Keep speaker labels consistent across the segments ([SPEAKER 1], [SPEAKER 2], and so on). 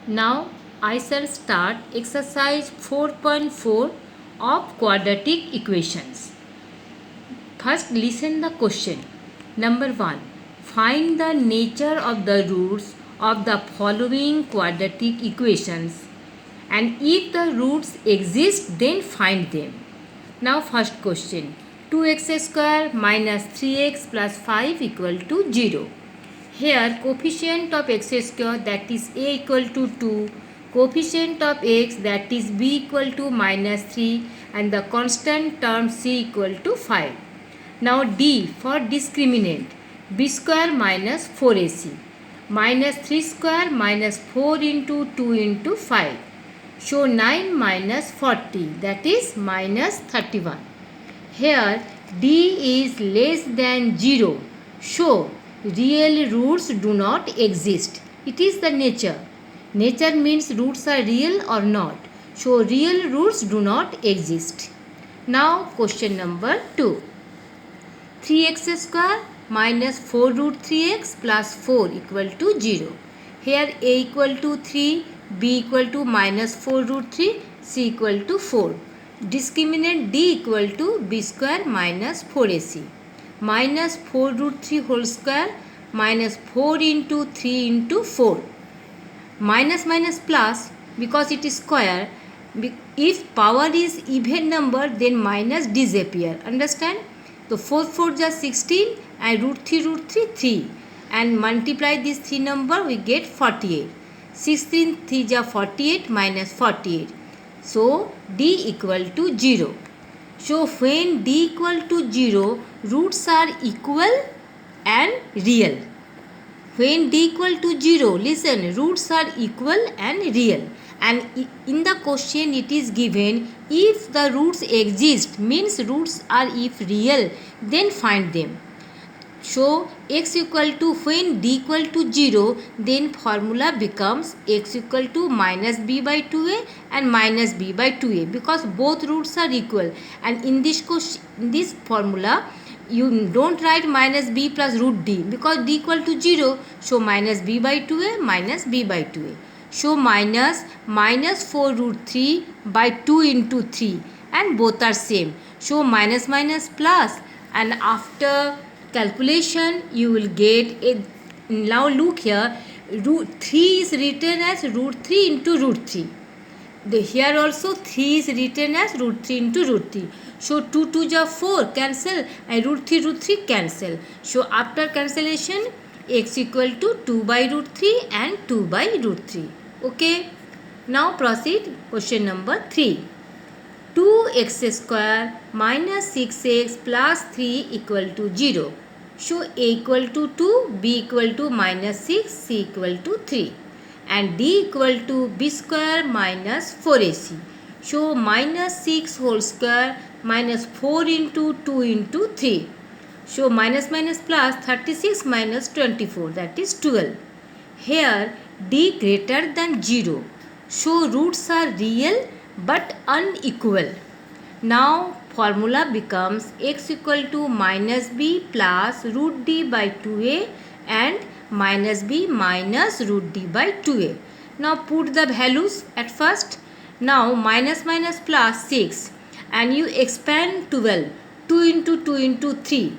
[SPEAKER 1] Now I shall start exercise 4.4 of quadratic equations. First listen the question. Number 1. Find the nature of the roots of the following quadratic equations, and if the roots exist then find them. Now first question. 2x square minus 3x plus 5 equal to 0. Here coefficient of x square, that is a equal to 2, coefficient of x, that is b equal to minus 3, and the constant term c equal to 5. Now D for discriminant, b square minus 4ac minus 3 square minus 4 into 2 into 5. Show 9 minus 40, that is minus 31. Here D is less than 0. Show real roots do not exist. It is the nature. Nature means roots are real or not. So real roots do not exist. Now question number 2. 3x square minus 4 root 3x plus 4 equal to 0. Here a equal to 3, b equal to minus 4 root 3, c equal to 4. Discriminant D equal to b square minus 4ac minus 4 root 3 whole square minus 4 into 3 into 4. Minus minus plus, because it is square. If power is even number, then minus disappear. Understand? So 4 4 is 16 and root 3 3, and multiply this 3 number, we get 48. 16 3 is 48 minus 48. So D equal to 0. So when D equal to 0, roots are equal and real. When D equal to 0, listen, roots are equal and real. And in the question it is given, if the roots exist, means roots are if real, then find them. So x equal to, when D equal to 0, then formula becomes x equal to minus b by 2a and minus b by 2a, because both roots are equal. And in this question, in this formula, you don't write minus b plus root d, because d equal to 0. So minus b by 2a minus b by 2a. So minus 4 root 3 by 2 into 3, and both are same. So minus minus plus, and after calculation you will get a, now look here, root 3 is written as root 3 into root 3. Here also 3 is written as root 3 into root 3. So 2 2 is 4, cancel, and root 3 cancel. So after cancellation, x equal to 2 by root 3 and 2 by root 3. Okay. Now proceed question number 3. 2x square minus 6x plus 3 equal to 0. So a equal to 2, b equal to minus 6, c equal to 3. And d equal to b square minus 4ac. So minus 6 whole square minus 4 into 2 into 3. So minus minus plus, 36 minus 24, that is 12. Here d greater than 0. So roots are real but unequal. Now formula becomes x equal to minus b plus root d by 2a and minus b minus root d by 2a. Now put the values at first. Now minus minus plus 6, and you expand 12, 2 into 2 into 3.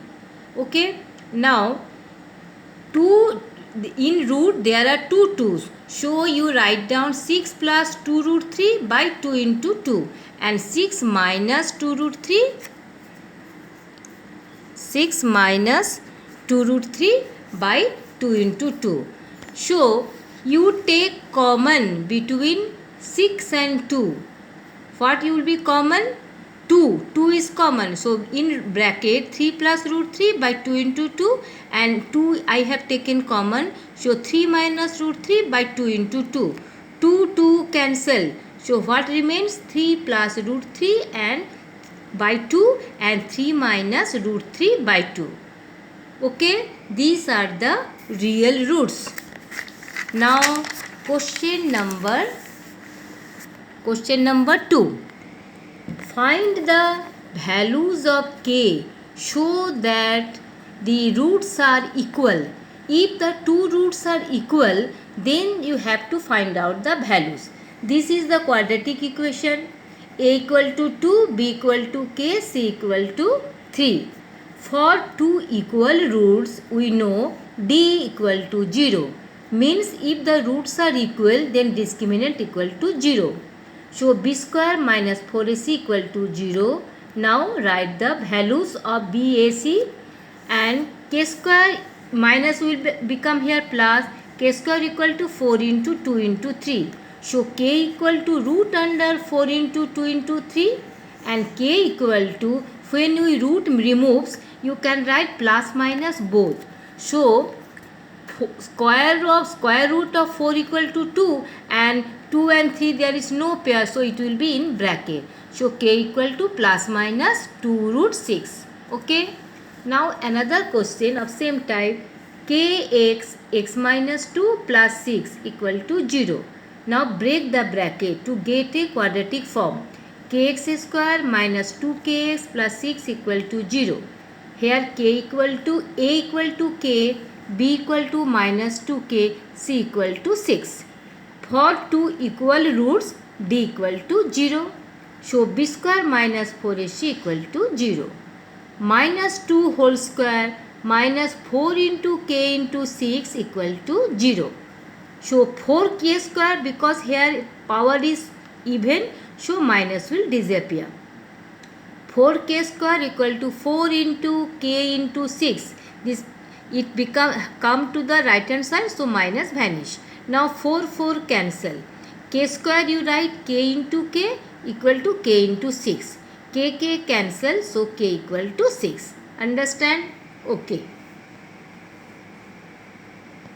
[SPEAKER 1] Okay. Now 2 in root there are 2 2's. So you write down 6 plus 2 root 3 by 2 into 2, and 6 minus 2 root 3, 6 minus 2 root 3 by 2 into 2. So you take common between 6 and 2. What will be common? 2. 2 is common. So in bracket 3 plus root 3 by 2 into 2, and 2 I have taken common. So 3 minus root 3 by 2 into 2. 2 2 cancel. So what remains? 3 plus root 3 and by 2, and 3 minus root 3 by 2. Okay, these are the real roots. Now question number 2. Find the values of k, show that the roots are equal. If the two roots are equal, Then you have to find out the values. This is the quadratic equation. A equal to 2, B equal to K, C equal to 3. For two equal roots, we know D equal to 0. Means if the roots are equal, then discriminant equal to 0. So B square minus 4AC equal to 0. Now write the values of BAC, and K square minus will become here plus. K square equal to 4 into 2 into 3. So K equal to root under 4 into 2 into 3, and K equal to, when we root removes, you can write plus minus both. So square root of 4 equal to 2, and 2 and 3 there is no pair, so it will be in bracket. So K equal to plus minus 2 root 6. Okay. Now another question of same type. Kx x minus 2 plus 6 equal to 0. Now break the bracket to get a quadratic form. Kx square minus 2kx plus 6 equal to 0. Here K equal to A equal to K, B equal to minus 2k, C equal to 6. For two equal roots, D equal to 0. So B square minus 4AC equal to 0. Minus 2 whole square minus 4 into k into 6 equal to 0. So 4k square, because here power is even, so minus will disappear. 4k square equal to 4 into k into 6. This it come to the right hand side, so minus vanish. Now 4 cancel. K square you write k into k equal to k into 6. K cancel, so k equal to 6. Understand? Okay.